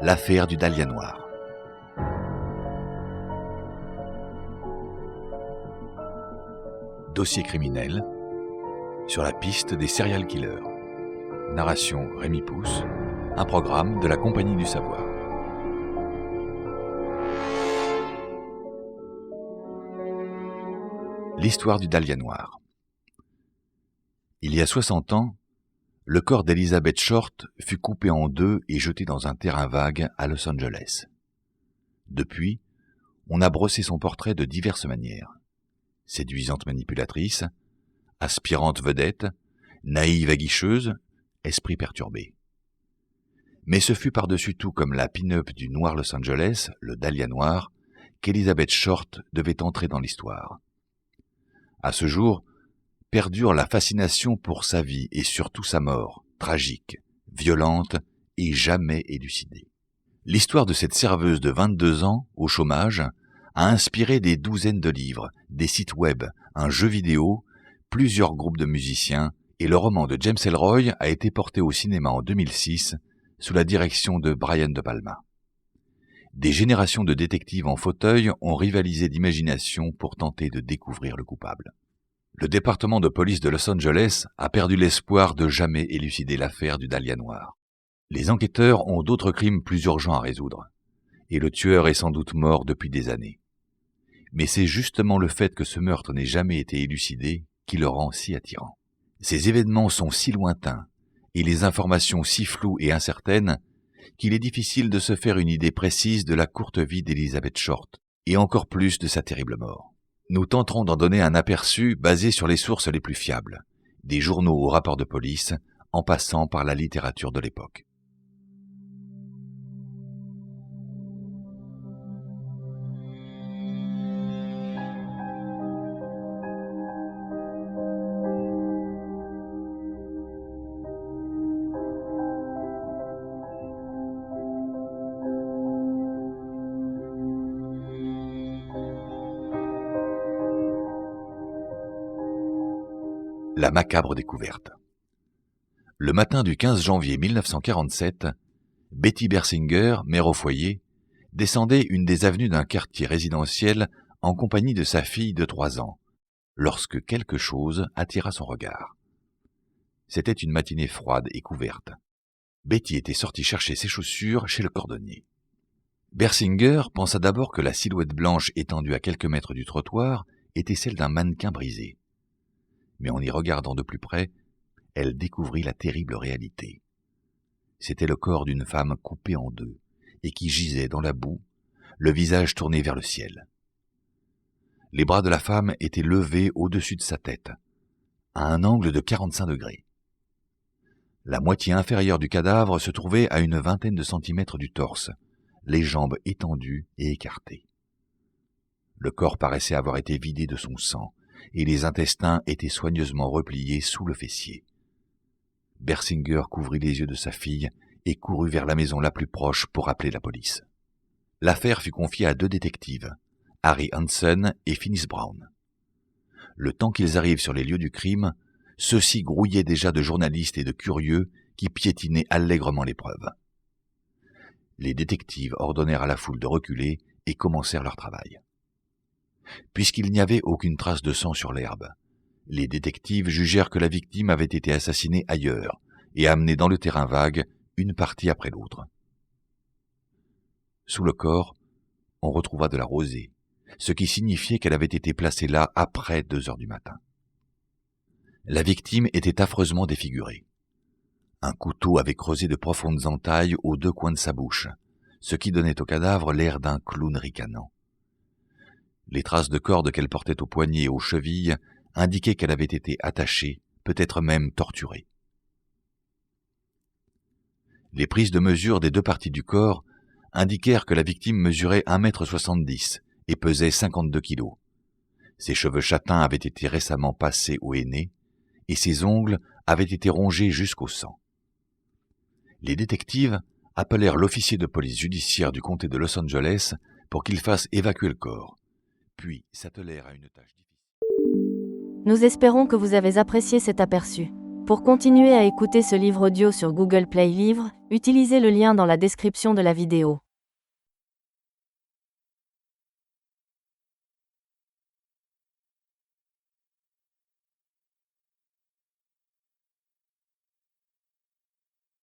l'affaire du Dahlia noir. Dossier criminel sur la piste des serial killers. Narration Rémi Pousse, un programme de la Compagnie du Savoir. L'histoire du Dahlia noir. Il y a 60 ans, le corps d'Elizabeth Short fut coupé en deux et jeté dans un terrain vague à Los Angeles. Depuis, on a brossé son portrait de diverses manières. Séduisante manipulatrice, aspirante vedette, naïve aguicheuse, esprit perturbé. Mais ce fut par-dessus tout comme la pin-up du noir Los Angeles, le Dahlia noir, qu'Elizabeth Short devait entrer dans l'histoire. À ce jour, perdure la fascination pour sa vie et surtout sa mort, tragique, violente et jamais élucidée. L'histoire de cette serveuse de 22 ans, au chômage, a inspiré des douzaines de livres, des sites web, un jeu vidéo, plusieurs groupes de musiciens, et le roman de James Ellroy a été porté au cinéma en 2006 sous la direction de Brian De Palma. Des générations de détectives en fauteuil ont rivalisé d'imagination pour tenter de découvrir le coupable. Le département de police de Los Angeles a perdu l'espoir de jamais élucider l'affaire du Dahlia noir. Les enquêteurs ont d'autres crimes plus urgents à résoudre, et le tueur est sans doute mort depuis des années. Mais c'est justement le fait que ce meurtre n'ait jamais été élucidé qui le rend si attirant. Ces événements sont si lointains, et les informations si floues et incertaines, qu'il est difficile de se faire une idée précise de la courte vie d'Elizabeth Short, et encore plus de sa terrible mort. Nous tenterons d'en donner un aperçu basé sur les sources les plus fiables, des journaux aux rapports de police, en passant par la littérature de l'époque. La macabre découverte. Le matin du 15 janvier 1947, Betty Bersinger, mère au foyer, descendait une des avenues d'un quartier résidentiel en compagnie de sa fille de 3 ans, lorsque quelque chose attira son regard. C'était une matinée froide et couverte. Betty était sortie chercher ses chaussures chez le cordonnier. Bersinger pensa d'abord que la silhouette blanche étendue à quelques mètres du trottoir était celle d'un mannequin brisé. Mais en y regardant de plus près, elle découvrit la terrible réalité. C'était le corps d'une femme coupée en deux, et qui gisait dans la boue, le visage tourné vers le ciel. Les bras de la femme étaient levés au-dessus de sa tête, à un angle de 45 degrés. La moitié inférieure du cadavre se trouvait à une vingtaine de centimètres du torse, les jambes étendues et écartées. Le corps paraissait avoir été vidé de son sang, et les intestins étaient soigneusement repliés sous le fessier. Bersinger couvrit les yeux de sa fille et courut vers la maison la plus proche pour appeler la police. L'affaire fut confiée à 2 détectives, Harry Hansen et Finis Brown. Le temps qu'ils arrivent sur les lieux du crime, ceux-ci grouillaient déjà de journalistes et de curieux qui piétinaient allègrement les preuves. Les détectives ordonnèrent à la foule de reculer et commencèrent leur travail. Puisqu'il n'y avait aucune trace de sang sur l'herbe, les détectives jugèrent que la victime avait été assassinée ailleurs et amenée dans le terrain vague, une partie après l'autre. Sous le corps, on retrouva de la rosée, ce qui signifiait qu'elle avait été placée là après 2 heures du matin. La victime était affreusement défigurée. Un couteau avait creusé de profondes entailles aux 2 coins de sa bouche, ce qui donnait au cadavre l'air d'un clown ricanant. Les traces de corde qu'elle portait au poignet et aux chevilles indiquaient qu'elle avait été attachée, peut-être même torturée. Les prises de mesure des 2 parties du corps indiquèrent que la victime mesurait 1,70 m et pesait 52 kilos. Ses cheveux châtains avaient été récemment passés au henné et ses ongles avaient été rongés jusqu'au sang. Les détectives appelèrent l'officier de police judiciaire du comté de Los Angeles pour qu'il fasse évacuer le corps, puis s'attelèrent à une tâche difficile. Nous espérons que vous avez apprécié cet aperçu. Pour continuer à écouter ce livre audio sur Google Play Livres, utilisez le lien dans la description de la vidéo.